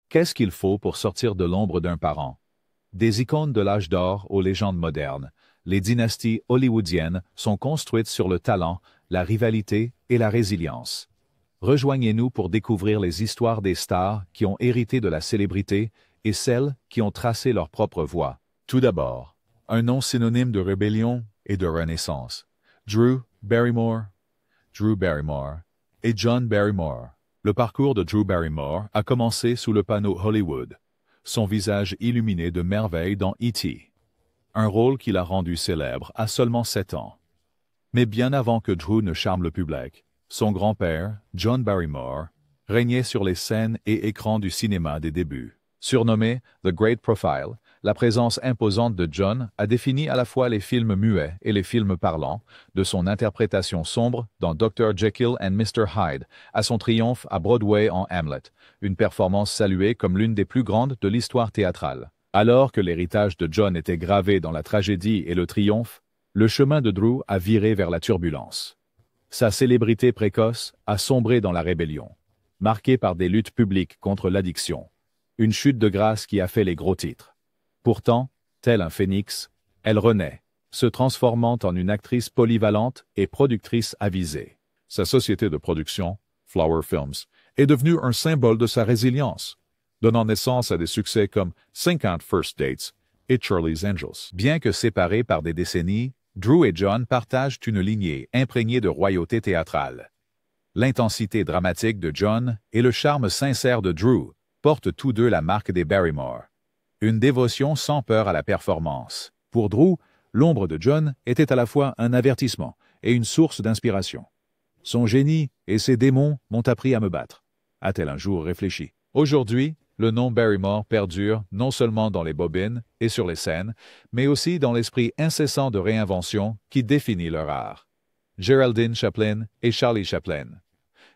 Qu'est-ce qu'il faut pour sortir de l'ombre d'un parent? Des icônes de l'âge d'or aux légendes modernes, les dynasties hollywoodiennes sont construites sur le talent, la rivalité et la résilience. Rejoignez-nous pour découvrir les histoires des stars qui ont hérité de la célébrité et celles qui ont tracé leur propre voie. Tout d'abord, un nom synonyme de rébellion et de renaissance. Drew Barrymore et John Barrymore. Le parcours de Drew Barrymore a commencé sous le panneau Hollywood, son visage illuminé de merveilles dans E.T., un rôle qui l'a rendu célèbre à seulement 7 ans. Mais bien avant que Drew ne charme le public, son grand-père, John Barrymore, régnait sur les scènes et écrans du cinéma des débuts. Surnommé The Great Profile, la présence imposante de John a défini à la fois les films muets et les films parlants, de son interprétation sombre dans Dr. Jekyll and Mr. Hyde à son triomphe à Broadway en Hamlet, une performance saluée comme l'une des plus grandes de l'histoire théâtrale. Alors que l'héritage de John était gravé dans la tragédie et le triomphe, le chemin de Drew a viré vers la turbulence. Sa célébrité précoce a sombré dans la rébellion, marquée par des luttes publiques contre l'addiction. Une chute de grâce qui a fait les gros titres. Pourtant, tel un phénix, elle renaît, se transformant en une actrice polyvalente et productrice avisée. Sa société de production, Flower Films, est devenue un symbole de sa résilience, donnant naissance à des succès comme 50 First Dates et Charlie's Angels. Bien que séparés par des décennies, Drew et John partagent une lignée imprégnée de royauté théâtrale. L'intensité dramatique de John et le charme sincère de Drew portent tous deux la marque des Barrymore. Une dévotion sans peur à la performance. Pour Drew, l'ombre de John était à la fois un avertissement et une source d'inspiration. Son génie et ses démons m'ont appris à me battre, a-t-elle un jour réfléchi. Aujourd'hui, le nom Barrymore perdure non seulement dans les bobines et sur les scènes, mais aussi dans l'esprit incessant de réinvention qui définit leur art. Geraldine Chaplin et Charlie Chaplin.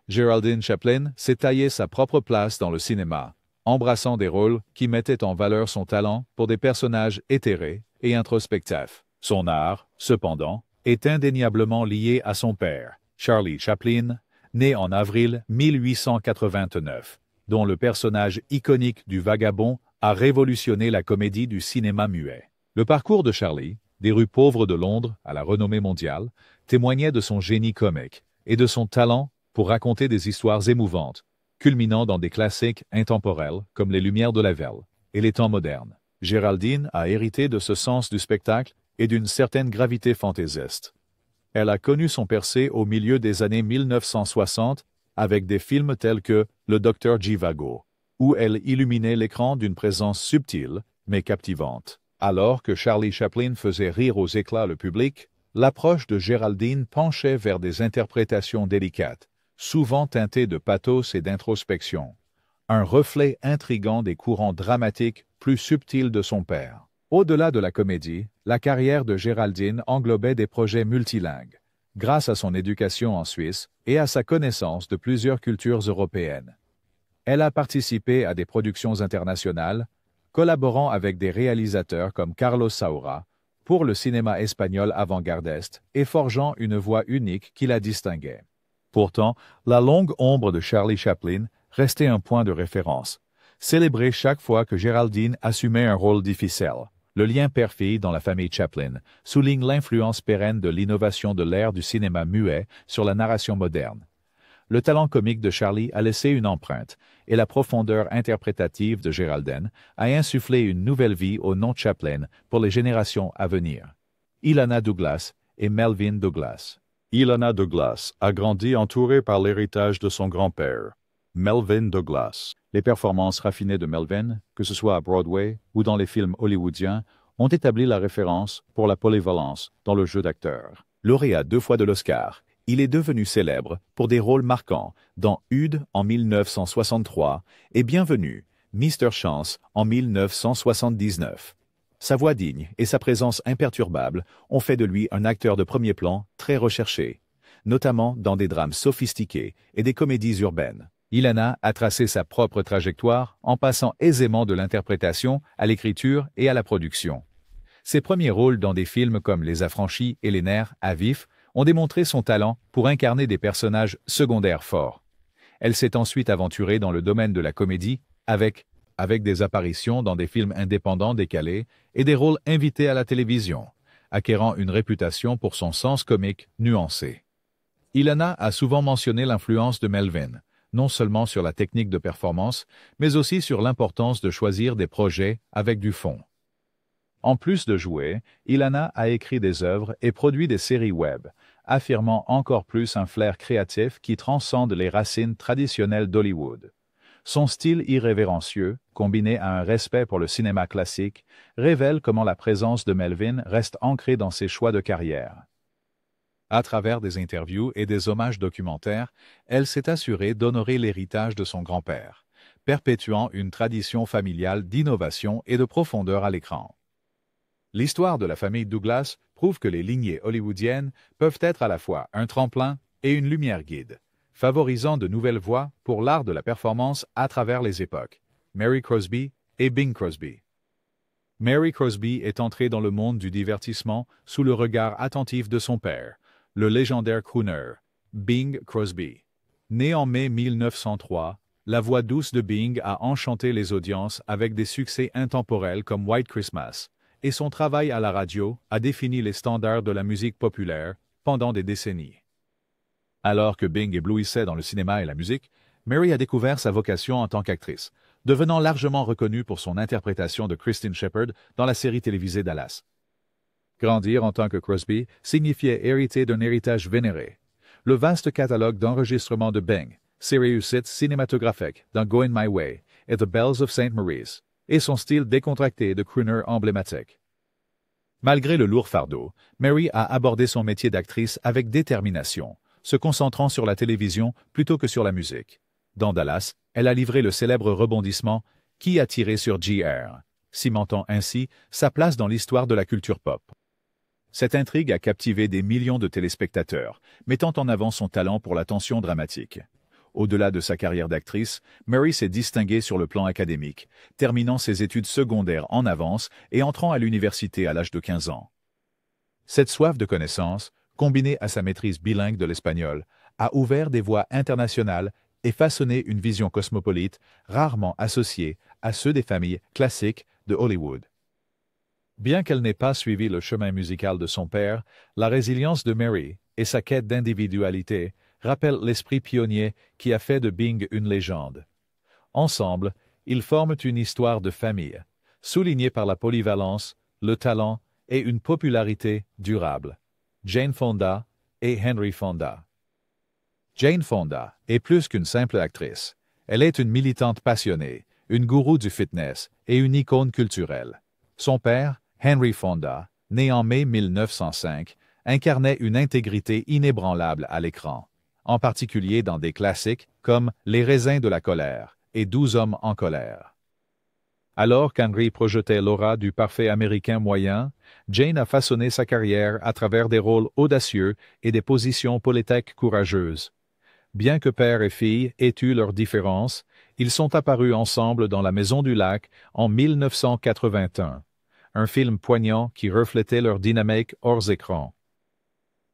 Geraldine Chaplin s'est taillé sa propre place dans le cinéma, embrassant des rôles qui mettaient en valeur son talent pour des personnages éthérés et introspectifs. Son art, cependant, est indéniablement lié à son père, Charlie Chaplin, né en avril 1889, dont le personnage iconique du vagabond a révolutionné la comédie du cinéma muet. Le parcours de Charlie, des rues pauvres de Londres à la renommée mondiale, témoignait de son génie comique et de son talent pour raconter des histoires émouvantes, culminant dans des classiques intemporels comme Les Lumières de la Velle et Les Temps modernes. Géraldine a hérité de ce sens du spectacle et d'une certaine gravité fantaisiste. Elle a connu son percée au milieu des années 1960 avec des films tels que Le Docteur Zhivago, où elle illuminait l'écran d'une présence subtile mais captivante. Alors que Charlie Chaplin faisait rire aux éclats le public, l'approche de Géraldine penchait vers des interprétations délicates, souvent teintées de pathos et d'introspection, un reflet intrigant des courants dramatiques plus subtils de son père. Au-delà de la comédie, la carrière de Géraldine englobait des projets multilingues, grâce à son éducation en Suisse et à sa connaissance de plusieurs cultures européennes. Elle a participé à des productions internationales, collaborant avec des réalisateurs comme Carlos Saura pour le cinéma espagnol avant-gardiste et forgeant une voix unique qui la distinguait. Pourtant, la longue ombre de Charlie Chaplin restait un point de référence, célébré chaque fois que Géraldine assumait un rôle difficile. Le lien père-fille dans la famille Chaplin souligne l'influence pérenne de l'innovation de l'ère du cinéma muet sur la narration moderne. Le talent comique de Charlie a laissé une empreinte, et la profondeur interprétative de Géraldine a insufflé une nouvelle vie au nom Chaplin pour les générations à venir. Ilana Douglas et Melvyn Douglas. Ilana Douglas a grandi entourée par l'héritage de son grand-père, Melvyn Douglas. Les performances raffinées de Melvyn, que ce soit à Broadway ou dans les films hollywoodiens, ont établi la référence pour la polyvalence dans le jeu d'acteur. Lauréat 2 fois de l'Oscar, il est devenu célèbre pour des rôles marquants dans Hude en 1963 et Bienvenue, Mr. Chance en 1979. Sa voix digne et sa présence imperturbable ont fait de lui un acteur de premier plan très recherché, notamment dans des drames sophistiqués et des comédies urbaines. Ilana a tracé sa propre trajectoire en passant aisément de l'interprétation à l'écriture et à la production. Ses premiers rôles dans des films comme Les Affranchis et Les Nerfs à vif ont démontré son talent pour incarner des personnages secondaires forts. Elle s'est ensuite aventurée dans le domaine de la comédie avec avec des apparitions dans des films indépendants décalés et des rôles invités à la télévision, acquérant une réputation pour son sens comique nuancé. Ilana a souvent mentionné l'influence de Melvin, non seulement sur la technique de performance, mais aussi sur l'importance de choisir des projets avec du fond. En plus de jouer, Ilana a écrit des œuvres et produit des séries web, affirmant encore plus un flair créatif qui transcende les racines traditionnelles d'Hollywood. Son style irrévérencieux, combiné à un respect pour le cinéma classique, révèle comment la présence de Melvin reste ancrée dans ses choix de carrière. À travers des interviews et des hommages documentaires, elle s'est assurée d'honorer l'héritage de son grand-père, perpétuant une tradition familiale d'innovation et de profondeur à l'écran. L'histoire de la famille Douglas prouve que les lignées hollywoodiennes peuvent être à la fois un tremplin et une lumière guide, favorisant de nouvelles voies pour l'art de la performance à travers les époques. Mary Crosby et Bing Crosby. Mary Crosby est entrée dans le monde du divertissement sous le regard attentif de son père, le légendaire crooner, Bing Crosby. Né en mai 1903, la voix douce de Bing a enchanté les audiences avec des succès intemporels comme White Christmas, et son travail à la radio a défini les standards de la musique populaire pendant des décennies. Alors que Bing éblouissait dans le cinéma et la musique, Mary a découvert sa vocation en tant qu'actrice, devenant largement reconnue pour son interprétation de Christine Shepherd dans la série télévisée Dallas. Grandir en tant que Crosby signifiait hériter d'un héritage vénéré. Le vaste catalogue d'enregistrements de Bing, ses réussites cinématographiques dans Going My Way et The Bells of St. Mary's, et son style décontracté de crooner emblématique. Malgré le lourd fardeau, Mary a abordé son métier d'actrice avec détermination, se concentrant sur la télévision plutôt que sur la musique. Dans Dallas, elle a livré le célèbre rebondissement « Qui a tiré sur J.R.», cimentant ainsi sa place dans l'histoire de la culture pop. Cette intrigue a captivé des millions de téléspectateurs, mettant en avant son talent pour la tension dramatique. Au-delà de sa carrière d'actrice, Mary s'est distinguée sur le plan académique, terminant ses études secondaires en avance et entrant à l'université à l'âge de 15 ans. Cette soif de connaissances, combinée à sa maîtrise bilingue de l'espagnol, a ouvert des voies internationales et façonné une vision cosmopolite rarement associée à ceux des familles classiques de Hollywood. Bien qu'elle n'ait pas suivi le chemin musical de son père, la résilience de Mary et sa quête d'individualité rappellent l'esprit pionnier qui a fait de Bing une légende. Ensemble, ils forment une histoire de famille, soulignée par la polyvalence, le talent et une popularité durable. Jane Fonda et Henry Fonda. Jane Fonda est plus qu'une simple actrice. Elle est une militante passionnée, une gourou du fitness et une icône culturelle. Son père, Henry Fonda, né en mai 1905, incarnait une intégrité inébranlable à l'écran, en particulier dans des classiques comme Les raisins de la colère et 12 hommes en colère. Alors qu'Henry projetait l'aura du parfait américain moyen, Jane a façonné sa carrière à travers des rôles audacieux et des positions politiques courageuses. Bien que père et fille aient eu leurs différences, ils sont apparus ensemble dans La Maison du Lac en 1981, un film poignant qui reflétait leur dynamique hors écran.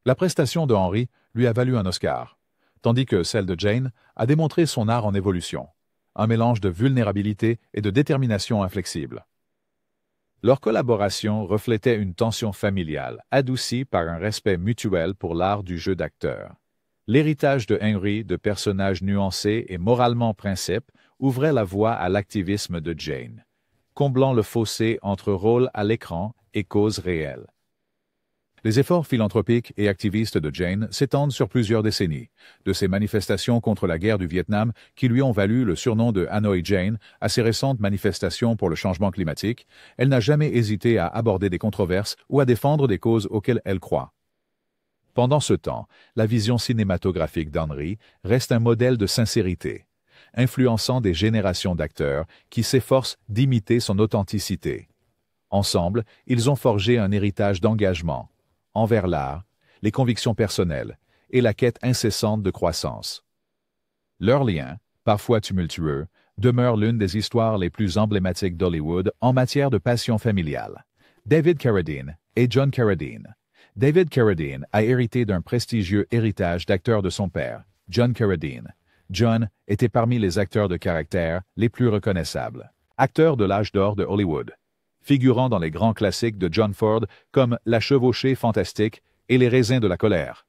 La prestation de Henry lui a valu un Oscar, tandis que celle de Jane a démontré son art en évolution, un mélange de vulnérabilité et de détermination inflexible. Leur collaboration reflétait une tension familiale, adoucie par un respect mutuel pour l'art du jeu d'acteur. L'héritage de Henry, de personnages nuancés et moralement principes, ouvrait la voie à l'activisme de Jane, comblant le fossé entre rôle à l'écran et cause réelle. Les efforts philanthropiques et activistes de Jane s'étendent sur plusieurs décennies, de ses manifestations contre la guerre du Vietnam qui lui ont valu le surnom de Hanoi Jane à ses récentes manifestations pour le changement climatique. Elle n'a jamais hésité à aborder des controverses ou à défendre des causes auxquelles elle croit. Pendant ce temps, la vision cinématographique d'Henry reste un modèle de sincérité, influençant des générations d'acteurs qui s'efforcent d'imiter son authenticité. Ensemble, ils ont forgé un héritage d'engagement envers l'art, les convictions personnelles et la quête incessante de croissance. Leur lien, parfois tumultueux, demeure l'une des histoires les plus emblématiques d'Hollywood en matière de passion familiale. David Carradine et John Carradine. David Carradine a hérité d'un prestigieux héritage d'acteurs de son père, John Carradine. John était parmi les acteurs de caractère les plus reconnaissables. acteur de l'âge d'or de Hollywood, figurant dans les grands classiques de John Ford comme La chevauchée fantastique et Les raisins de la colère.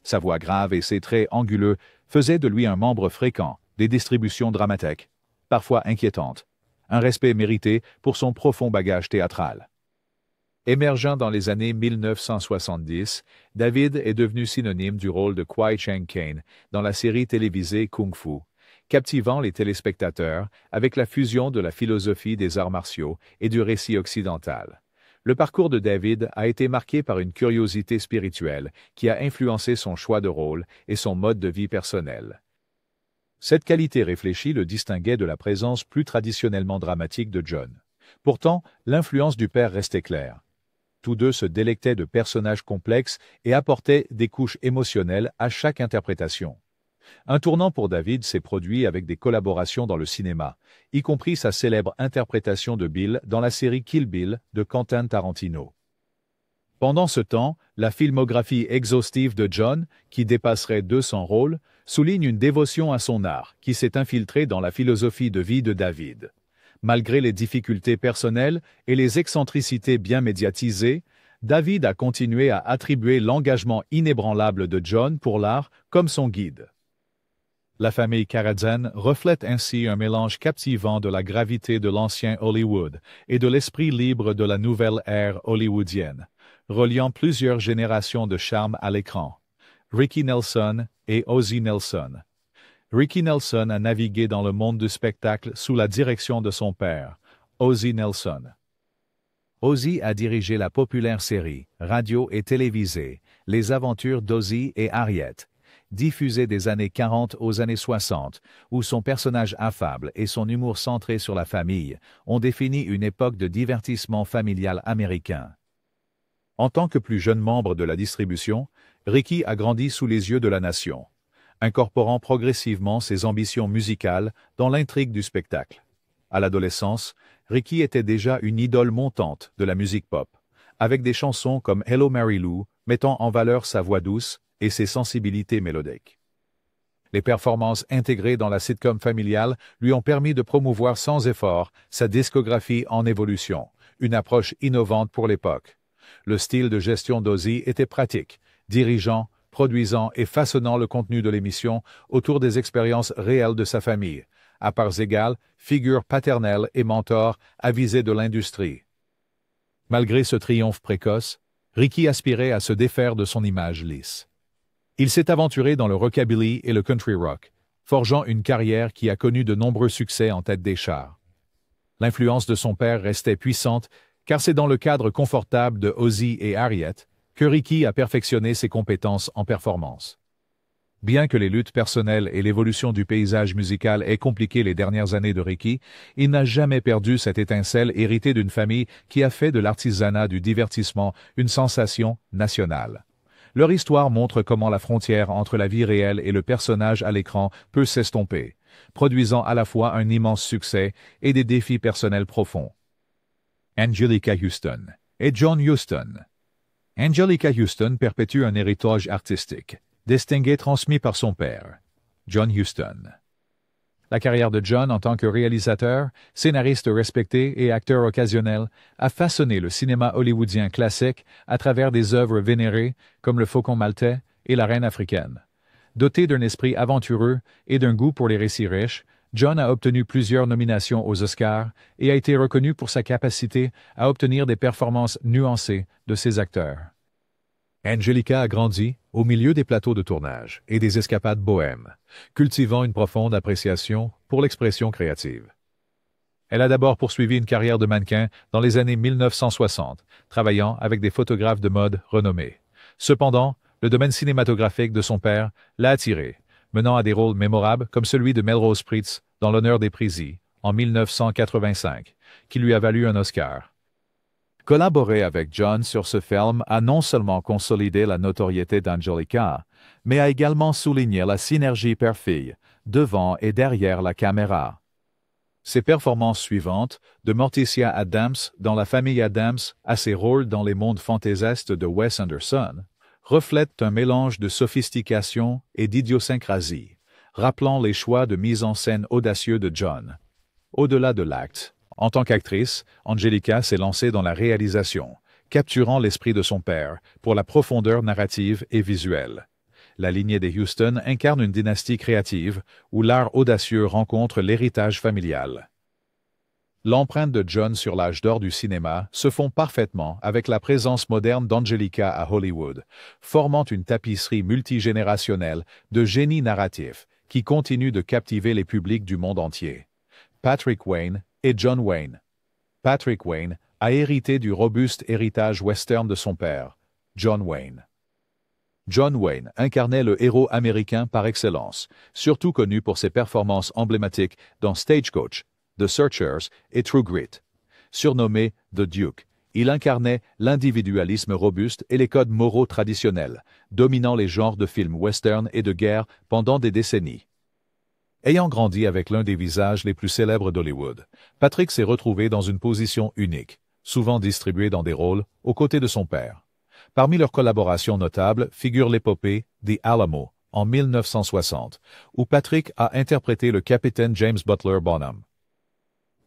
Sa voix grave et ses traits anguleux faisaient de lui un membre fréquent des distributions dramatiques, parfois inquiétantes, un respect mérité pour son profond bagage théâtral. Émergeant dans les années 1970, David est devenu synonyme du rôle de Kwai Chang Caine dans la série télévisée Kung Fu, captivant les téléspectateurs avec la fusion de la philosophie des arts martiaux et du récit occidental. Le parcours de David a été marqué par une curiosité spirituelle qui a influencé son choix de rôle et son mode de vie personnel. Cette qualité réfléchie le distinguait de la présence plus traditionnellement dramatique de John. Pourtant, l'influence du père restait claire. Tous deux se délectaient de personnages complexes et apportaient des couches émotionnelles à chaque interprétation. Un tournant pour David s'est produit avec des collaborations dans le cinéma, y compris sa célèbre interprétation de Bill dans la série Kill Bill de Quentin Tarantino. Pendant ce temps, la filmographie exhaustive de John, qui dépasserait 200 rôles, souligne une dévotion à son art qui s'est infiltrée dans la philosophie de vie de David. Malgré les difficultés personnelles et les excentricités bien médiatisées, David a continué à attribuer l'engagement inébranlable de John pour l'art comme son guide. La famille Karadžian reflète ainsi un mélange captivant de la gravité de l'ancien Hollywood et de l'esprit libre de la nouvelle ère hollywoodienne, reliant plusieurs générations de charme à l'écran. Ricky Nelson et Ozzie Nelson. Ricky Nelson a navigué dans le monde du spectacle sous la direction de son père, Ozzie Nelson. Ozzie a dirigé la populaire série, radio et télévisée, Les aventures d'Ozzie et Harriet, diffusée des années 40 aux années 60, où son personnage affable et son humour centré sur la famille ont défini une époque de divertissement familial américain. En tant que plus jeune membre de la distribution, Ricky a grandi sous les yeux de la nation, incorporant progressivement ses ambitions musicales dans l'intrigue du spectacle. À l'adolescence, Ricky était déjà une idole montante de la musique pop, avec des chansons comme Hello Mary Lou mettant en valeur sa voix douce et ses sensibilités mélodiques. Les performances intégrées dans la sitcom familiale lui ont permis de promouvoir sans effort sa discographie en évolution, une approche innovante pour l'époque. Le style de gestion d'Ozzie était pratique, dirigeant, produisant et façonnant le contenu de l'émission autour des expériences réelles de sa famille, à parts égales, figure paternelle et mentor avisé de l'industrie. Malgré ce triomphe précoce, Ricky aspirait à se défaire de son image lisse. Il s'est aventuré dans le rockabilly et le country rock, forgeant une carrière qui a connu de nombreux succès en tête des charts. L'influence de son père restait puissante, car c'est dans le cadre confortable de Ozzie et Harriet que Ricky a perfectionné ses compétences en performance. Bien que les luttes personnelles et l'évolution du paysage musical aient compliqué les dernières années de Ricky, il n'a jamais perdu cette étincelle héritée d'une famille qui a fait de l'artisanat du divertissement une sensation nationale. Leur histoire montre comment la frontière entre la vie réelle et le personnage à l'écran peut s'estomper, produisant à la fois un immense succès et des défis personnels profonds. Anjelica Huston et John Huston. Anjelica Huston perpétue un héritage artistique, distingué transmis par son père, John Huston. La carrière de John en tant que réalisateur, scénariste respecté et acteur occasionnel a façonné le cinéma hollywoodien classique à travers des œuvres vénérées comme Le Faucon maltais et La Reine africaine. Doté d'un esprit aventureux et d'un goût pour les récits riches, John a obtenu plusieurs nominations aux Oscars et a été reconnu pour sa capacité à obtenir des performances nuancées de ses acteurs. Anjelica a grandi au milieu des plateaux de tournage et des escapades bohèmes, cultivant une profonde appréciation pour l'expression créative. Elle a d'abord poursuivi une carrière de mannequin dans les années 1960, travaillant avec des photographes de mode renommés. Cependant, le domaine cinématographique de son père l'a attirée, menant à des rôles mémorables comme celui de Melrose Pritz dans L'honneur des Prisi en 1985, qui lui a valu un Oscar. Collaborer avec John sur ce film a non seulement consolidé la notoriété d'Anjelica, mais a également souligné la synergie père-fille, devant et derrière la caméra. Ses performances suivantes, de Morticia Addams dans La famille Addams à ses rôles dans les mondes fantaisistes de Wes Anderson, reflètent un mélange de sophistication et d'idiosyncrasie, rappelant les choix de mise en scène audacieux de John. Au-delà de l'acte, En tant qu'actrice, Angelica s'est lancée dans la réalisation, capturant l'esprit de son père pour la profondeur narrative et visuelle. La lignée des Houston incarne une dynastie créative où l'art audacieux rencontre l'héritage familial. L'empreinte de John sur l'âge d'or du cinéma se fond parfaitement avec la présence moderne d'Angelica à Hollywood, formant une tapisserie multigénérationnelle de génie narratif qui continue de captiver les publics du monde entier. Patrick Wayne et John Wayne. Patrick Wayne a hérité du robuste héritage western de son père, John Wayne. John Wayne incarnait le héros américain par excellence, surtout connu pour ses performances emblématiques dans Stagecoach, The Searchers et True Grit. Surnommé The Duke, il incarnait l'individualisme robuste et les codes moraux traditionnels, dominant les genres de films western et de guerre pendant des décennies. Ayant grandi avec l'un des visages les plus célèbres d'Hollywood, Patrick s'est retrouvé dans une position unique, souvent distribué dans des rôles aux côtés de son père. Parmi leurs collaborations notables figure l'épopée The Alamo en 1960, où Patrick a interprété le capitaine James Butler Bonham.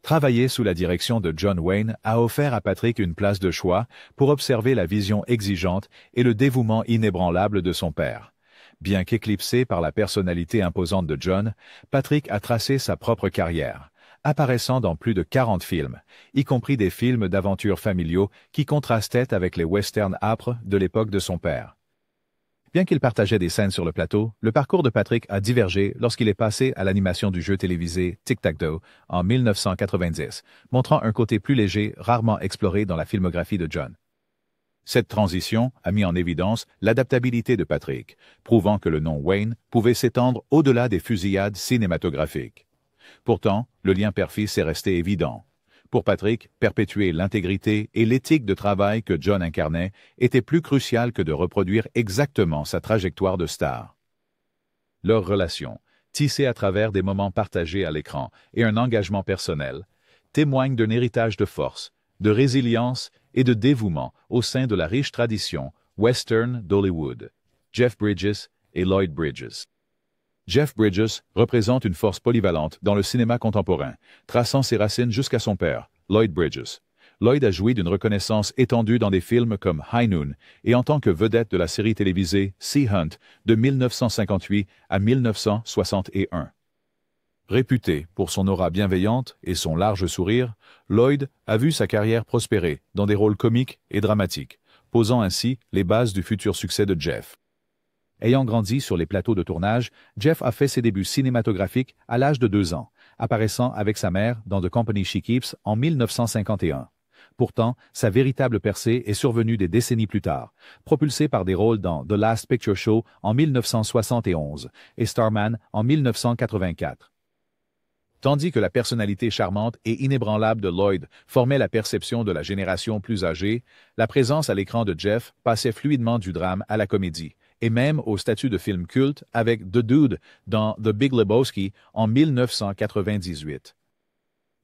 Travailler sous la direction de John Wayne a offert à Patrick une place de choix pour observer la vision exigeante et le dévouement inébranlable de son père. Bien qu'éclipsé par la personnalité imposante de John, Patrick a tracé sa propre carrière, apparaissant dans plus de 40 films, y compris des films d'aventures familiaux qui contrastaient avec les westerns âpres de l'époque de son père. Bien qu'il partageait des scènes sur le plateau, le parcours de Patrick a divergé lorsqu'il est passé à l'animation du jeu télévisé Tic-Tac-Toe en 1990, montrant un côté plus léger rarement exploré dans la filmographie de John. Cette transition a mis en évidence l'adaptabilité de Patrick, prouvant que le nom Wayne pouvait s'étendre au-delà des fusillades cinématographiques. Pourtant, le lien père-fils est resté évident. Pour Patrick, perpétuer l'intégrité et l'éthique de travail que John incarnait était plus crucial que de reproduire exactement sa trajectoire de star. Leur relation, tissée à travers des moments partagés à l'écran et un engagement personnel, témoigne d'un héritage de force, de résilience et de dévouement au sein de la riche tradition western d'Hollywood. Jeff Bridges et Lloyd Bridges. Jeff Bridges représente une force polyvalente dans le cinéma contemporain, traçant ses racines jusqu'à son père, Lloyd Bridges. Lloyd a joui d'une reconnaissance étendue dans des films comme High Noon et en tant que vedette de la série télévisée Sea Hunt de 1958 à 1961. Réputé pour son aura bienveillante et son large sourire, Lloyd a vu sa carrière prospérer dans des rôles comiques et dramatiques, posant ainsi les bases du futur succès de Jeff. Ayant grandi sur les plateaux de tournage, Jeff a fait ses débuts cinématographiques à l'âge de 2 ans, apparaissant avec sa mère dans The Company She Keeps en 1951. Pourtant, sa véritable percée est survenue des décennies plus tard, propulsée par des rôles dans The Last Picture Show en 1971 et Starman en 1984. Tandis que la personnalité charmante et inébranlable de Lloyd formait la perception de la génération plus âgée, la présence à l'écran de Jeff passait fluidement du drame à la comédie, et même au statut de film culte avec The Dude dans The Big Lebowski en 1998.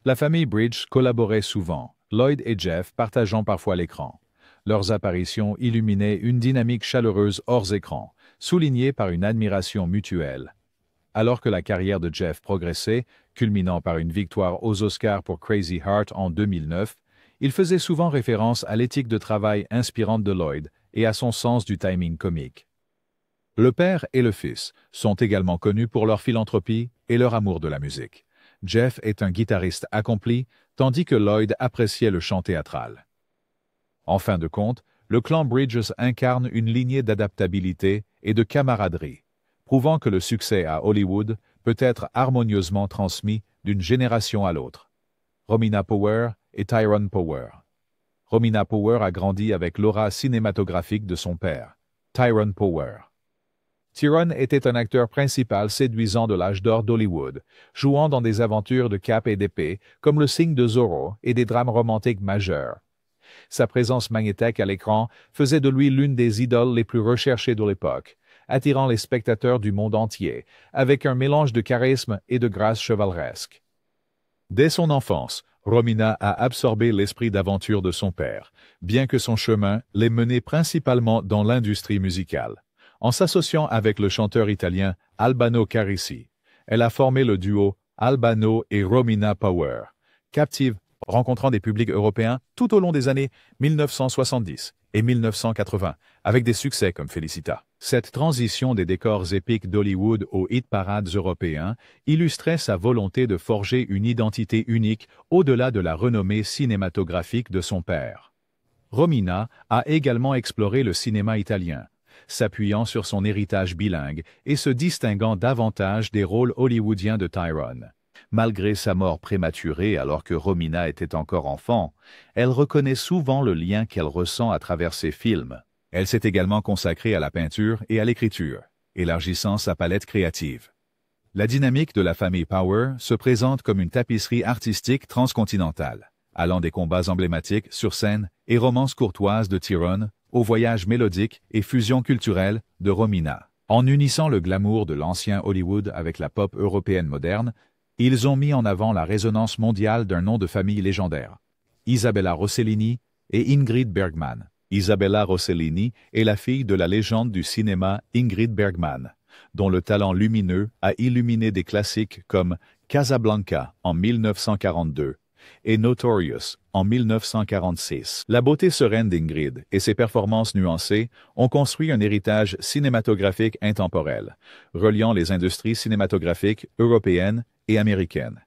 La famille Bridge collaborait souvent, Lloyd et Jeff partageant parfois l'écran. Leurs apparitions illuminaient une dynamique chaleureuse hors écran, soulignée par une admiration mutuelle. Alors que la carrière de Jeff progressait, culminant par une victoire aux Oscars pour Crazy Heart en 2009, il faisait souvent référence à l'éthique de travail inspirante de Lloyd et à son sens du timing comique. Le père et le fils sont également connus pour leur philanthropie et leur amour de la musique. Jeff est un guitariste accompli, tandis que Lloyd appréciait le chant théâtral. En fin de compte, le clan Bridges incarne une lignée d'adaptabilité et de camaraderie, prouvant que le succès à Hollywood peut être harmonieusement transmis d'une génération à l'autre. Romina Power et Tyrone Power. Romina Power a grandi avec l'aura cinématographique de son père, Tyrone Power. Tyrone était un acteur principal séduisant de l'âge d'or d'Hollywood, jouant dans des aventures de cape et d'épée comme Le Signe de Zorro et des drames romantiques majeurs. Sa présence magnétique à l'écran faisait de lui l'une des idoles les plus recherchées de l'époque, attirant les spectateurs du monde entier, avec un mélange de charisme et de grâce chevaleresque. Dès son enfance, Romina a absorbé l'esprit d'aventure de son père, bien que son chemin l'ait mené principalement dans l'industrie musicale. En s'associant avec le chanteur italien Albano Carrisi, elle a formé le duo Albano et Romina Power, Captive rencontrant des publics européens tout au long des années 1970 et 1980, avec des succès comme Felicita. Cette transition des décors épiques d'Hollywood aux hit-parades européens illustrait sa volonté de forger une identité unique au-delà de la renommée cinématographique de son père. Romina a également exploré le cinéma italien, s'appuyant sur son héritage bilingue et se distinguant davantage des rôles hollywoodiens de Tyrone. Malgré sa mort prématurée alors que Romina était encore enfant, elle reconnaît souvent le lien qu'elle ressent à travers ses films. Elle s'est également consacrée à la peinture et à l'écriture, élargissant sa palette créative. La dynamique de la famille Power se présente comme une tapisserie artistique transcontinentale, allant des combats emblématiques sur scène et romances courtoises de Tyrone aux voyages mélodiques et fusions culturelles de Romina. En unissant le glamour de l'ancien Hollywood avec la pop européenne moderne, ils ont mis en avant la résonance mondiale d'un nom de famille légendaire, Isabella Rossellini et Ingrid Bergman. Isabella Rossellini est la fille de la légende du cinéma Ingrid Bergman, dont le talent lumineux a illuminé des classiques comme Casablanca en 1942 et Notorious en 1946. La beauté sereine d'Ingrid et ses performances nuancées ont construit un héritage cinématographique intemporel, reliant les industries cinématographiques européennes et américaines.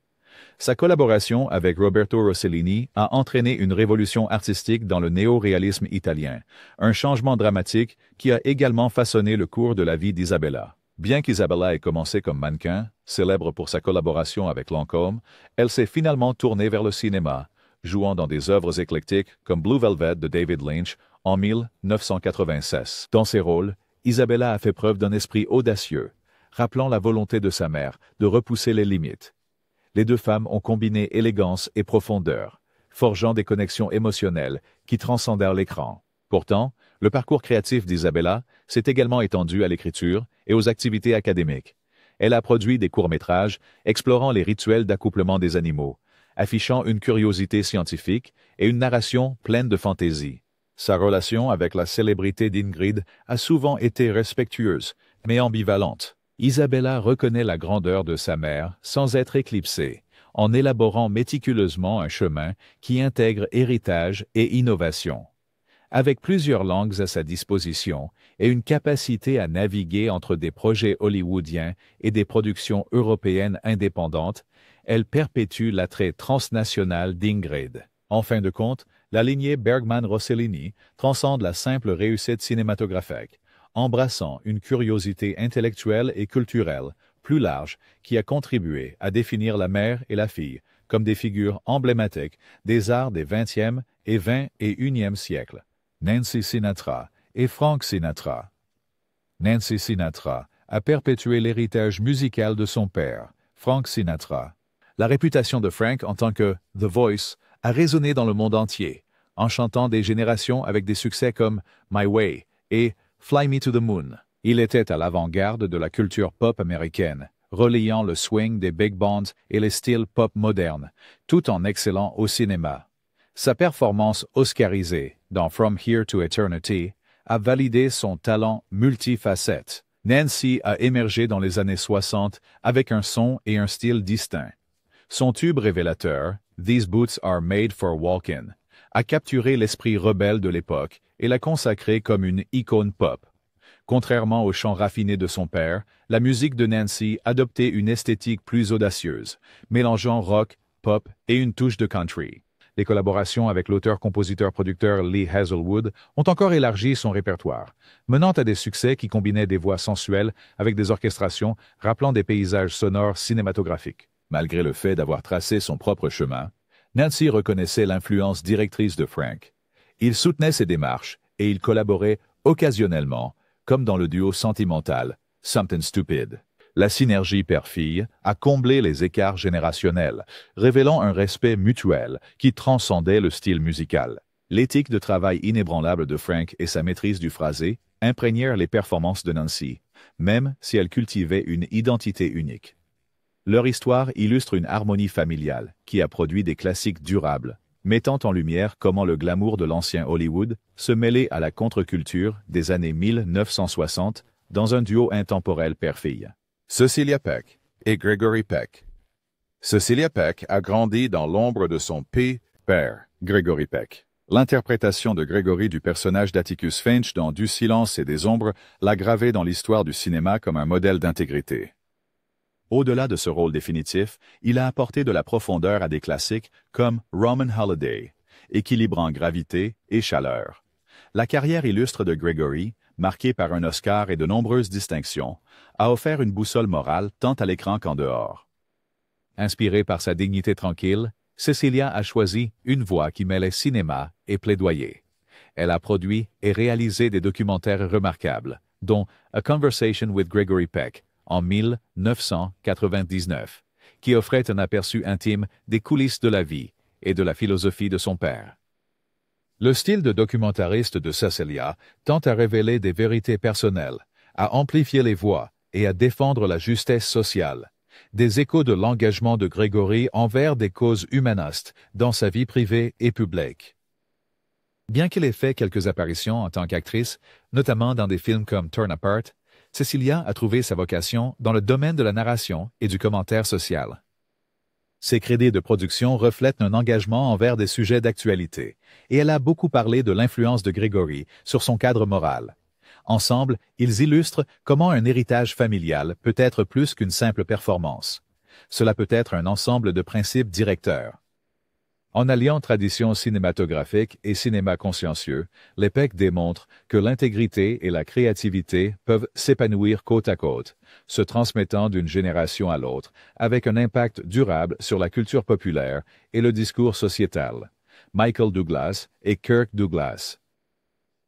Sa collaboration avec Roberto Rossellini a entraîné une révolution artistique dans le néo-réalisme italien, un changement dramatique qui a également façonné le cours de la vie d'Isabella. Bien qu'Isabella ait commencé comme mannequin, célèbre pour sa collaboration avec Lancôme, elle s'est finalement tournée vers le cinéma, jouant dans des œuvres éclectiques comme Blue Velvet de David Lynch en 1996. Dans ses rôles, Isabella a fait preuve d'un esprit audacieux, rappelant la volonté de sa mère de repousser les limites. Les deux femmes ont combiné élégance et profondeur, forgeant des connexions émotionnelles qui transcendèrent l'écran. Pourtant, le parcours créatif d'Isabella s'est également étendu à l'écriture et aux activités académiques. Elle a produit des courts-métrages explorant les rituels d'accouplement des animaux, affichant une curiosité scientifique et une narration pleine de fantaisie. Sa relation avec la célébrité d'Ingrid a souvent été respectueuse, mais ambivalente. Isabella reconnaît la grandeur de sa mère sans être éclipsée, en élaborant méticuleusement un chemin qui intègre héritage et innovation. Avec plusieurs langues à sa disposition et une capacité à naviguer entre des projets hollywoodiens et des productions européennes indépendantes, elle perpétue l'attrait transnational d'Ingrid. En fin de compte, la lignée Bergman-Rossellini transcende la simple réussite cinématographique, embrassant une curiosité intellectuelle et culturelle plus large qui a contribué à définir la mère et la fille comme des figures emblématiques des arts des 20e et 21e siècles. Nancy Sinatra et Frank Sinatra. Nancy Sinatra a perpétué l'héritage musical de son père, Frank Sinatra. La réputation de Frank en tant que « The Voice » a résonné dans le monde entier, enchantant des générations avec des succès comme « My Way » et « Fly Me to the Moon ». Il était à l'avant-garde de la culture pop américaine, reliant le swing des big bands et les styles pop modernes, tout en excellant au cinéma. Sa performance oscarisée dans From Here to Eternity a validé son talent multifacette. Nancy a émergé dans les années 60 avec un son et un style distincts. Son tube révélateur, These Boots Are Made for Walking, a capturé l'esprit rebelle de l'époque et l'a consacré comme une icône pop. Contrairement au chant raffiné de son père, la musique de Nancy adoptait une esthétique plus audacieuse, mélangeant rock, pop et une touche de country. Les collaborations avec l'auteur-compositeur-producteur Lee Hazelwood ont encore élargi son répertoire, menant à des succès qui combinaient des voix sensuelles avec des orchestrations rappelant des paysages sonores cinématographiques. Malgré le fait d'avoir tracé son propre chemin, Nancy reconnaissait l'influence directrice de Frank. Il soutenait ses démarches et il collaborait occasionnellement, comme dans le duo sentimental Something Stupid. La synergie père-fille a comblé les écarts générationnels, révélant un respect mutuel qui transcendait le style musical. L'éthique de travail inébranlable de Frank et sa maîtrise du phrasé imprégnèrent les performances de Nancy, même si elle cultivait une identité unique. Leur histoire illustre une harmonie familiale qui a produit des classiques durables, mettant en lumière comment le glamour de l'ancien Hollywood se mêlait à la contre-culture des années 1960 dans un duo intemporel père-fille. Cecilia Peck et Gregory Peck. Cecilia Peck a grandi dans l'ombre de son Père, Gregory Peck. L'interprétation de Gregory du personnage d'Atticus Finch dans Du silence et des ombres l'a gravé dans l'histoire du cinéma comme un modèle d'intégrité. Au-delà de ce rôle définitif, il a apporté de la profondeur à des classiques comme Roman Holiday, équilibrant gravité et chaleur. La carrière illustre de Gregory, marquée par un Oscar et de nombreuses distinctions, a offert une boussole morale tant à l'écran qu'en dehors. Inspirée par sa dignité tranquille, Cecilia a choisi une voix qui mêlait cinéma et plaidoyer. Elle a produit et réalisé des documentaires remarquables, dont A Conversation with Gregory Peck, en 1999, qui offrait un aperçu intime des coulisses de la vie et de la philosophie de son père. Le style de documentariste de Cecilia tend à révéler des vérités personnelles, à amplifier les voix et à défendre la justesse sociale. Des échos de l'engagement de Gregory envers des causes humanistes dans sa vie privée et publique. Bien qu'elle ait fait quelques apparitions en tant qu'actrice, notamment dans des films comme Torn Apart, Cecilia a trouvé sa vocation dans le domaine de la narration et du commentaire social. Ses crédits de production reflètent un engagement envers des sujets d'actualité, et elle a beaucoup parlé de l'influence de Gregory sur son cadre moral. Ensemble, ils illustrent comment un héritage familial peut être plus qu'une simple performance. Cela peut être un ensemble de principes directeurs. En alliant tradition cinématographique et cinéma consciencieux, les Peck démontrent que l'intégrité et la créativité peuvent s'épanouir côte à côte, se transmettant d'une génération à l'autre, avec un impact durable sur la culture populaire et le discours sociétal. Michael Douglas et Kirk Douglas.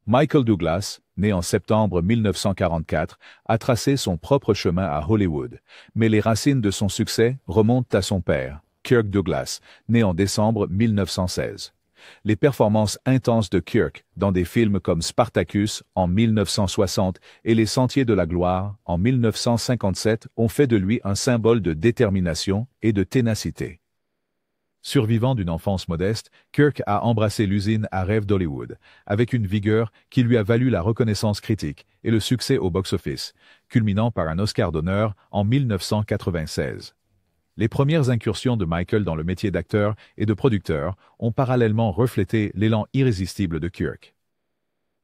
Michael Douglas, né en septembre 1944, a tracé son propre chemin à Hollywood, mais les racines de son succès remontent à son père, Kirk Douglas, né en décembre 1916. Les performances intenses de Kirk dans des films comme Spartacus en 1960 et Les Sentiers de la Gloire en 1957 ont fait de lui un symbole de détermination et de ténacité. Survivant d'une enfance modeste, Kirk a embrassé l'usine à rêve d'Hollywood, avec une vigueur qui lui a valu la reconnaissance critique et le succès au box-office, culminant par un Oscar d'honneur en 1996. Les premières incursions de Michael dans le métier d'acteur et de producteur ont parallèlement reflété l'élan irrésistible de Kirk.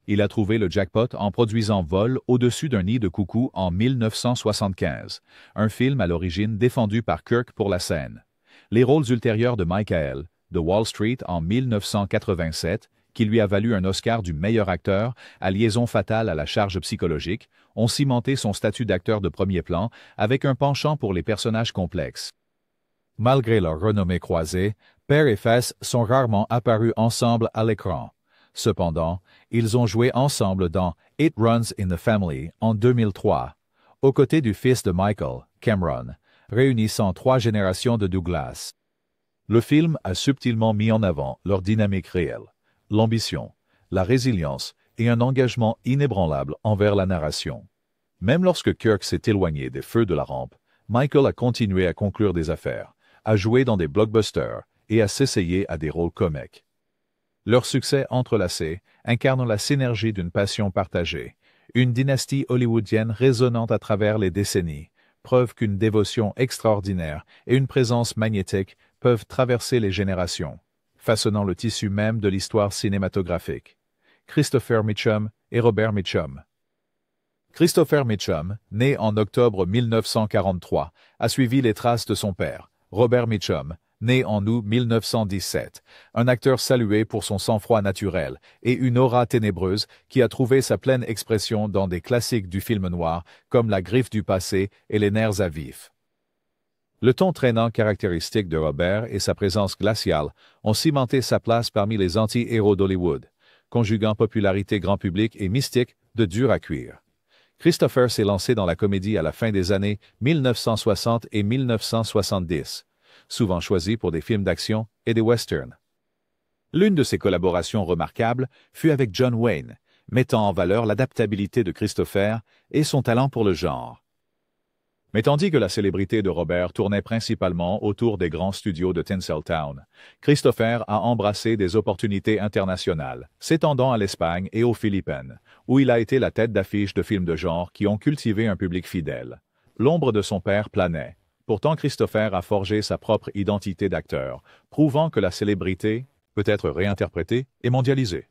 Il a trouvé le jackpot en produisant Vol au-dessus d'un nid de coucou en 1975, un film à l'origine défendu par Kirk pour la scène. Les rôles ultérieurs de Michael, de Wall Street en 1987, qui lui a valu un Oscar du meilleur acteur à Liaison fatale à la charge psychologique, ont cimenté son statut d'acteur de premier plan avec un penchant pour les personnages complexes. Malgré leur renommée croisée, père et fils sont rarement apparus ensemble à l'écran. Cependant, ils ont joué ensemble dans It Runs in the Family en 2003, aux côtés du fils de Michael, Cameron, réunissant 3 générations de Douglas. Le film a subtilement mis en avant leur dynamique réelle, l'ambition, la résilience et un engagement inébranlable envers la narration. Même lorsque Kirk s'est éloigné des feux de la rampe, Michael a continué à conclure des affaires, à jouer dans des blockbusters et à s'essayer à des rôles comiques. Leur succès entrelacé incarne la synergie d'une passion partagée, une dynastie hollywoodienne résonnante à travers les décennies, preuve qu'une dévotion extraordinaire et une présence magnétique peuvent traverser les générations, façonnant le tissu même de l'histoire cinématographique. Christopher Mitchum et Robert Mitchum. Christopher Mitchum, né en octobre 1943, a suivi les traces de son père, Robert Mitchum, né en août 1917, un acteur salué pour son sang-froid naturel et une aura ténébreuse qui a trouvé sa pleine expression dans des classiques du film noir comme La Griffe du passé et Les nerfs à vif. Le ton traînant caractéristique de Robert et sa présence glaciale ont cimenté sa place parmi les anti-héros d'Hollywood, conjuguant popularité grand public et mystique de dur à cuire. Christopher s'est lancé dans la comédie à la fin des années 1960 et 1970, souvent choisi pour des films d'action et des westerns. L'une de ses collaborations remarquables fut avec John Wayne, mettant en valeur l'adaptabilité de Christopher et son talent pour le genre. Mais tandis que la célébrité de Robert tournait principalement autour des grands studios de Tinseltown, Christopher a embrassé des opportunités internationales, s'étendant à l'Espagne et aux Philippines, où il a été la tête d'affiche de films de genre qui ont cultivé un public fidèle. L'ombre de son père planait. Pourtant, Christopher a forgé sa propre identité d'acteur, prouvant que la célébrité peut être réinterprété et mondialisé.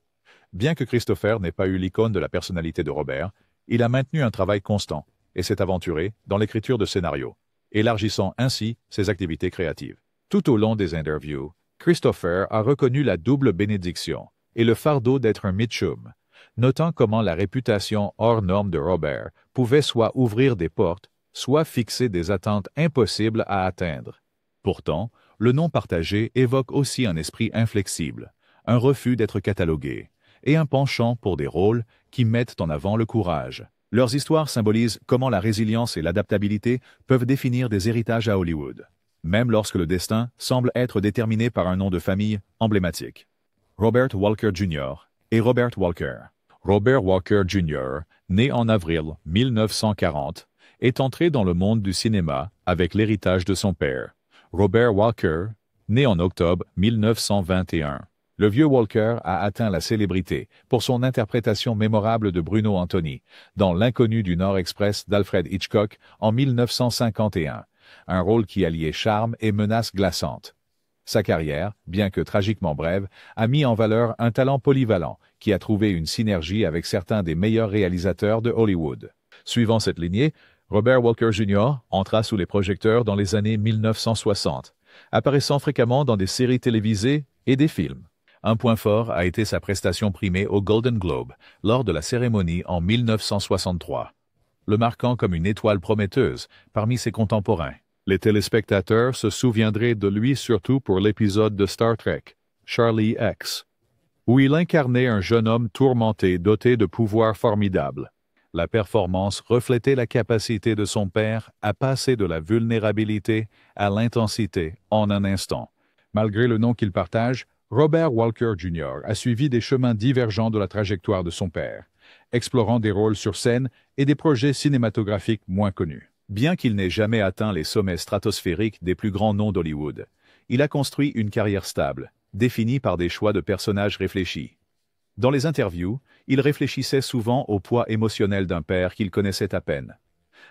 Bien que Christopher n'ait pas eu l'icône de la personnalité de Robert, il a maintenu un travail constant et s'est aventuré dans l'écriture de scénarios, élargissant ainsi ses activités créatives. Tout au long des interviews, Christopher a reconnu la double bénédiction et le fardeau d'être un Mitchum, notant comment la réputation hors norme de Robert pouvait soit ouvrir des portes, soit fixer des attentes impossibles à atteindre. Pourtant, le nom partagé évoque aussi un esprit inflexible, un refus d'être catalogué, et un penchant pour des rôles qui mettent en avant le courage. Leurs histoires symbolisent comment la résilience et l'adaptabilité peuvent définir des héritages à Hollywood, même lorsque le destin semble être déterminé par un nom de famille emblématique. Robert Walker Jr. et Robert Walker. Robert Walker Jr., né en avril 1940, est entré dans le monde du cinéma avec l'héritage de son père. Robert Walker, né en octobre 1921. Le vieux Walker a atteint la célébrité pour son interprétation mémorable de Bruno Anthony dans L'Inconnu du Nord Express d'Alfred Hitchcock en 1951, un rôle qui alliait charme et menace glaçante. Sa carrière, bien que tragiquement brève, a mis en valeur un talent polyvalent qui a trouvé une synergie avec certains des meilleurs réalisateurs de Hollywood. Suivant cette lignée, Robert Walker Jr. entra sous les projecteurs dans les années 1960, apparaissant fréquemment dans des séries télévisées et des films. Un point fort a été sa prestation primée au Golden Globe lors de la cérémonie en 1963, le marquant comme une étoile prometteuse parmi ses contemporains. Les téléspectateurs se souviendraient de lui surtout pour l'épisode de Star Trek, Charlie X, où il incarnait un jeune homme tourmenté doté de pouvoirs formidables. La performance reflétait la capacité de son père à passer de la vulnérabilité à l'intensité en un instant. Malgré le nom qu'il partage, Robert Walker Jr. a suivi des chemins divergents de la trajectoire de son père, explorant des rôles sur scène et des projets cinématographiques moins connus. Bien qu'il n'ait jamais atteint les sommets stratosphériques des plus grands noms d'Hollywood, il a construit une carrière stable, définie par des choix de personnages réfléchis. Dans les interviews, il réfléchissait souvent au poids émotionnel d'un père qu'il connaissait à peine.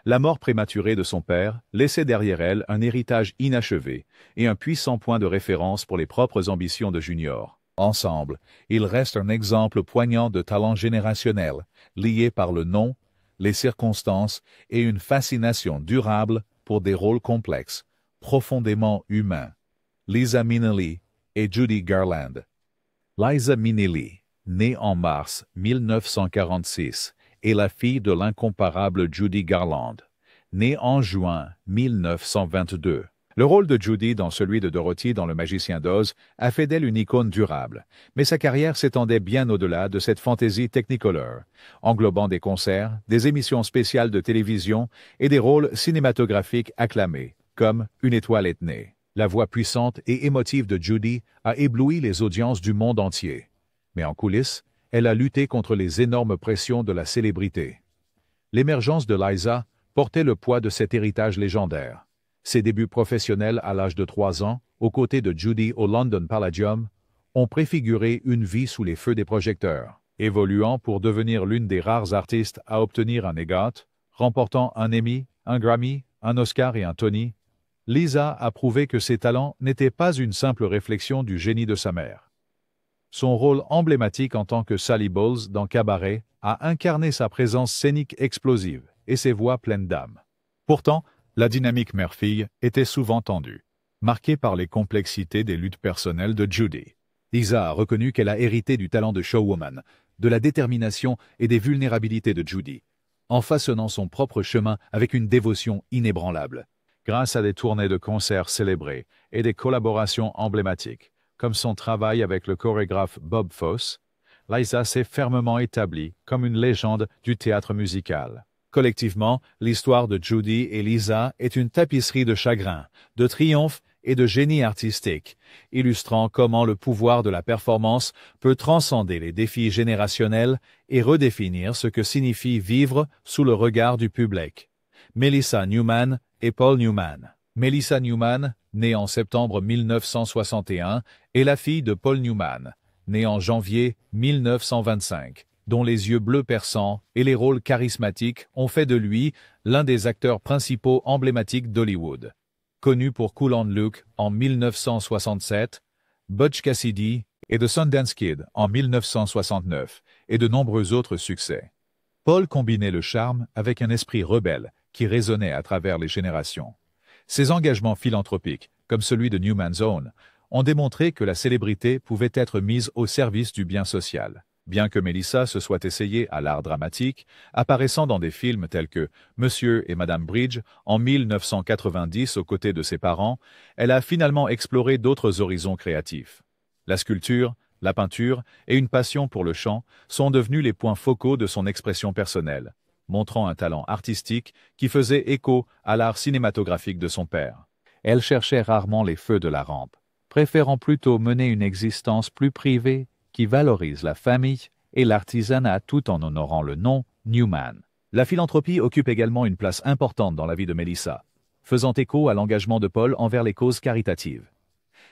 La mort prématurée de son père laissait derrière elle un héritage inachevé et un puissant point de référence pour les propres ambitions de Junior. Ensemble, ils restent un exemple poignant de talent générationnel, lié par le nom, les circonstances et une fascination durable pour des rôles complexes, profondément humains. Liza Minnelli et Judy Garland. Liza Minnelli, née en mars 1946, est la fille de l'incomparable Judy Garland, née en juin 1922. Le rôle de Judy dans celui de Dorothy dans Le Magicien d'Oz a fait d'elle une icône durable, mais sa carrière s'étendait bien au-delà de cette fantaisie technicolor, englobant des concerts, des émissions spéciales de télévision et des rôles cinématographiques acclamés, comme Une étoile est née. La voix puissante et émotive de Judy a ébloui les audiences du monde entier. Mais en coulisses, elle a lutté contre les énormes pressions de la célébrité. L'émergence de Liza portait le poids de cet héritage légendaire. Ses débuts professionnels à l'âge de 3 ans, aux côtés de Judy au London Palladium, ont préfiguré une vie sous les feux des projecteurs, évoluant pour devenir l'une des rares artistes à obtenir un EGOT, remportant un Emmy, un Grammy, un Oscar et un Tony. Liza a prouvé que ses talents n'étaient pas une simple réflexion du génie de sa mère. Son rôle emblématique en tant que Sally Bowles dans Cabaret a incarné sa présence scénique explosive et ses voix pleines d'âme. Pourtant, la dynamique mère-fille était souvent tendue, marquée par les complexités des luttes personnelles de Judy. Liza a reconnu qu'elle a hérité du talent de showwoman, de la détermination et des vulnérabilités de Judy, en façonnant son propre chemin avec une dévotion inébranlable. Grâce à des tournées de concerts célébrées et des collaborations emblématiques, comme son travail avec le chorégraphe Bob Fosse, Liza s'est fermement établie comme une légende du théâtre musical. Collectivement, l'histoire de Judy et Liza est une tapisserie de chagrin, de triomphe et de génie artistique, illustrant comment le pouvoir de la performance peut transcender les défis générationnels et redéfinir ce que signifie vivre sous le regard du public. Melissa Newman et Paul Newman. Melissa Newman, née en septembre 1961, est la fille de Paul Newman, né en janvier 1925, dont les yeux bleus perçants et les rôles charismatiques ont fait de lui l'un des acteurs principaux emblématiques d'Hollywood. Connu pour Cool hand Luke en 1967, Butch Cassidy et The Sundance Kid en 1969, et de nombreux autres succès. Paul combinait le charme avec un esprit rebelle qui résonnait à travers les générations. Ses engagements philanthropiques, comme celui de Newman's Own, ont démontré que la célébrité pouvait être mise au service du bien social. Bien que Melissa se soit essayée à l'art dramatique, apparaissant dans des films tels que Monsieur et Madame Bridge en 1990 aux côtés de ses parents, elle a finalement exploré d'autres horizons créatifs. La sculpture, la peinture et une passion pour le chant sont devenus les points focaux de son expression personnelle, montrant un talent artistique qui faisait écho à l'art cinématographique de son père. Elle cherchait rarement les feux de la rampe, préférant plutôt mener une existence plus privée qui valorise la famille et l'artisanat tout en honorant le nom Newman. La philanthropie occupe également une place importante dans la vie de Melissa, faisant écho à l'engagement de Paul envers les causes caritatives.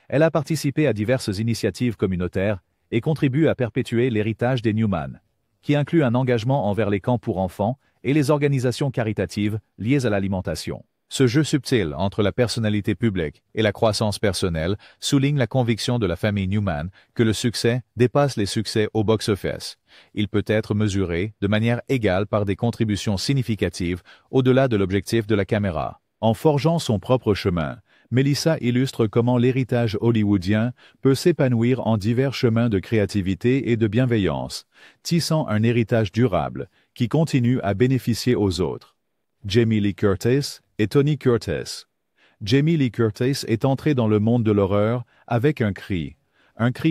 Elle a participé à diverses initiatives communautaires et contribue à perpétuer l'héritage des Newman, qui inclut un engagement envers les camps pour enfants et les organisations caritatives liées à l'alimentation. Ce jeu subtil entre la personnalité publique et la croissance personnelle souligne la conviction de la famille Newman que le succès dépasse les succès au box-office. Il peut être mesuré de manière égale par des contributions significatives au-delà de l'objectif de la caméra. En forgeant son propre chemin, Melissa illustre comment l'héritage hollywoodien peut s'épanouir en divers chemins de créativité et de bienveillance, tissant un héritage durable qui continue à bénéficier aux autres. Jamie Lee Curtis et Tony Curtis. Jamie Lee Curtis est entrée dans le monde de l'horreur avec un cri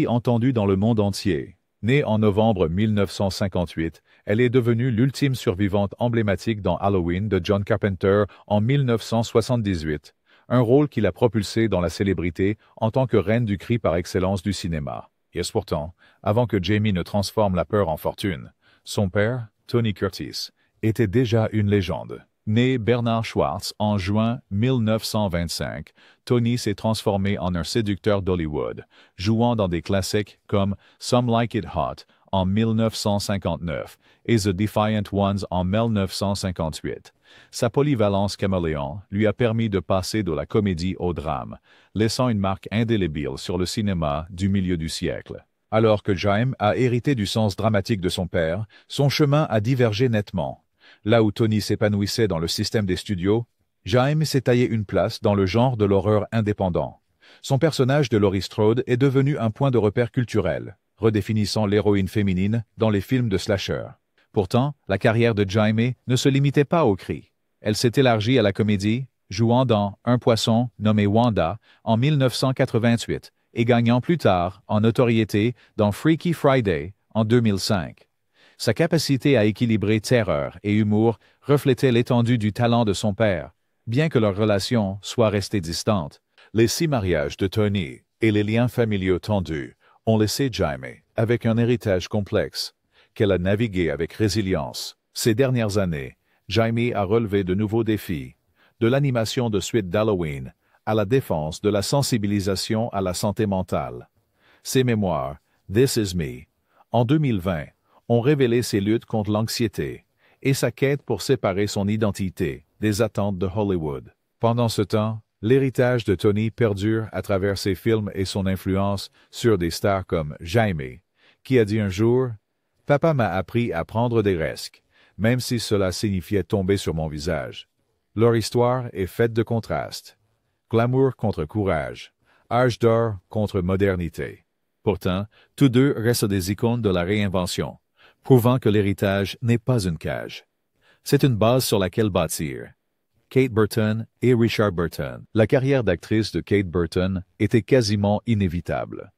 entendu dans le monde entier. Née en novembre 1958, elle est devenue l'ultime survivante emblématique dans Halloween de John Carpenter en 1978, un rôle qui l'a propulsée dans la célébrité en tant que reine du cri par excellence du cinéma. Et pourtant, avant que Jamie ne transforme la peur en fortune, son père, Tony Curtis, était déjà une légende. Né Bernard Schwartz en juin 1925, Tony s'est transformé en un séducteur d'Hollywood, jouant dans des classiques comme Some Like It Hot en 1959 et The Defiant Ones en 1958. Sa polyvalence caméléon lui a permis de passer de la comédie au drame, laissant une marque indélébile sur le cinéma du milieu du siècle. Alors que Jaime a hérité du sens dramatique de son père, son chemin a divergé nettement. Là où Tony s'épanouissait dans le système des studios, Jaime s'est taillé une place dans le genre de l'horreur indépendant. Son personnage de Laurie Strode est devenu un point de repère culturel, redéfinissant l'héroïne féminine dans les films de slasher. Pourtant, la carrière de Jaime ne se limitait pas au cri. Elle s'est élargie à la comédie, jouant dans Un poisson nommé Wanda en 1988 et gagnant plus tard en notoriété dans Freaky Friday en 2005. Sa capacité à équilibrer terreur et humour reflétait l'étendue du talent de son père, bien que leur relation soit restée distante. Les 6 mariages de Tony et les liens familiaux tendus ont laissé Jaime avec un héritage complexe, qu'elle a navigué avec résilience. Ces dernières années, Jaime a relevé de nouveaux défis, de l'animation de suite d'Halloween à la défense de la sensibilisation à la santé mentale. Ses mémoires, This Is Me, en 2020, ont révélé ses luttes contre l'anxiété et sa quête pour séparer son identité des attentes de Hollywood. Pendant ce temps, l'héritage de Tony perdure à travers ses films et son influence sur des stars comme Jaime, qui a dit un jour « Papa m'a appris à prendre des risques, même si cela signifiait tomber sur mon visage. Leur histoire est faite de contrastes. Glamour contre courage, âge d'or contre modernité. Pourtant, tous deux restent des icônes de la réinvention, prouvant que l'héritage n'est pas une cage. C'est une base sur laquelle bâtir. Kate Burton et Richard Burton. La carrière d'actrice de Kate Burton était quasiment inévitable.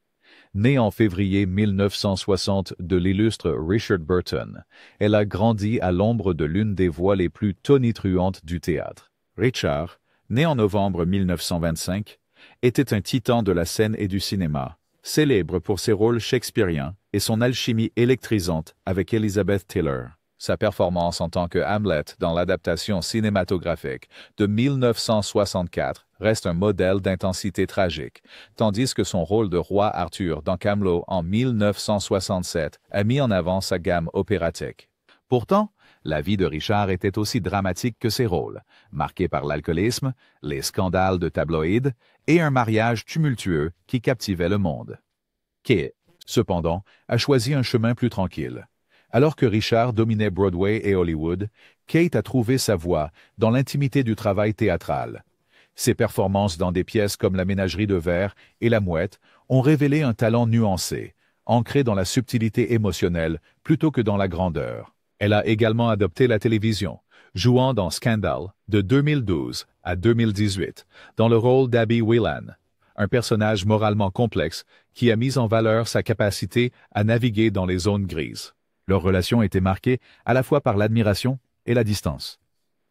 Née en février 1960 de l'illustre Richard Burton, elle a grandi à l'ombre de l'une des voix les plus tonitruantes du théâtre. Richard, né en novembre 1925, était un titan de la scène et du cinéma, célèbre pour ses rôles shakespeariens et son alchimie électrisante avec Elizabeth Taylor. Sa performance en tant que Hamlet dans l'adaptation cinématographique de 1964 reste un modèle d'intensité tragique, tandis que son rôle de roi Arthur dans Camelot en 1967 a mis en avant sa gamme opératique. Pourtant, la vie de Richard était aussi dramatique que ses rôles, marquée par l'alcoolisme, les scandales de tabloïds et un mariage tumultueux qui captivait le monde. Kate, cependant, a choisi un chemin plus tranquille. Alors que Richard dominait Broadway et Hollywood, Kate a trouvé sa voie dans l'intimité du travail théâtral. Ses performances dans des pièces comme La Ménagerie de verre et La Mouette ont révélé un talent nuancé, ancré dans la subtilité émotionnelle plutôt que dans la grandeur. Elle a également adopté la télévision, jouant dans Scandal de 2012 à 2018, dans le rôle d'Abby Whelan, un personnage moralement complexe qui a mis en valeur sa capacité à naviguer dans les zones grises. Leur relation était marquée à la fois par l'admiration et la distance.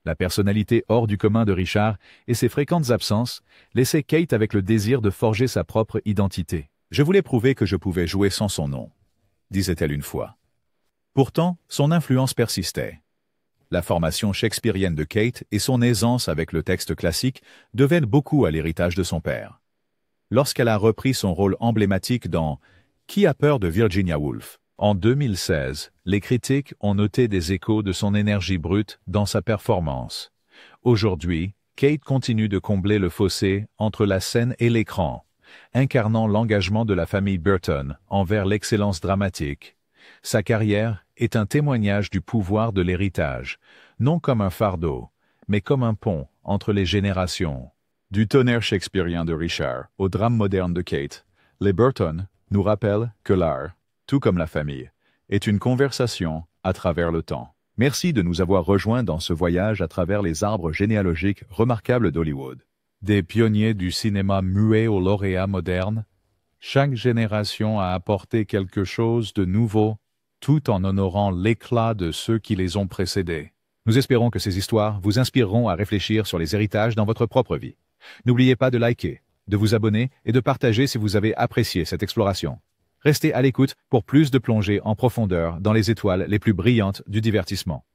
La personnalité hors du commun de Richard et ses fréquentes absences laissaient Kate avec le désir de forger sa propre identité. « Je voulais prouver que je pouvais jouer sans son nom », disait-elle une fois. Pourtant, son influence persistait. La formation shakespearienne de Kate et son aisance avec le texte classique devaient beaucoup à l'héritage de son père. Lorsqu'elle a repris son rôle emblématique dans « Qui a peur de Virginia Woolf ?» en 2016, les critiques ont noté des échos de son énergie brute dans sa performance. Aujourd'hui, Kate continue de combler le fossé entre la scène et l'écran, incarnant l'engagement de la famille Burton envers l'excellence dramatique. Sa carrière est un témoignage du pouvoir de l'héritage, non comme un fardeau, mais comme un pont entre les générations. Du tonnerre shakespearien de Richard au drame moderne de Kate, les Burton nous rappellent que l'art, tout comme la famille, est une conversation à travers le temps. Merci de nous avoir rejoints dans ce voyage à travers les arbres généalogiques remarquables d'Hollywood. Des pionniers du cinéma muet aux lauréats modernes, chaque génération a apporté quelque chose de nouveau, tout en honorant l'éclat de ceux qui les ont précédés. Nous espérons que ces histoires vous inspireront à réfléchir sur les héritages dans votre propre vie. N'oubliez pas de liker, de vous abonner et de partager si vous avez apprécié cette exploration. Restez à l'écoute pour plus de plongées en profondeur dans les étoiles les plus brillantes du divertissement.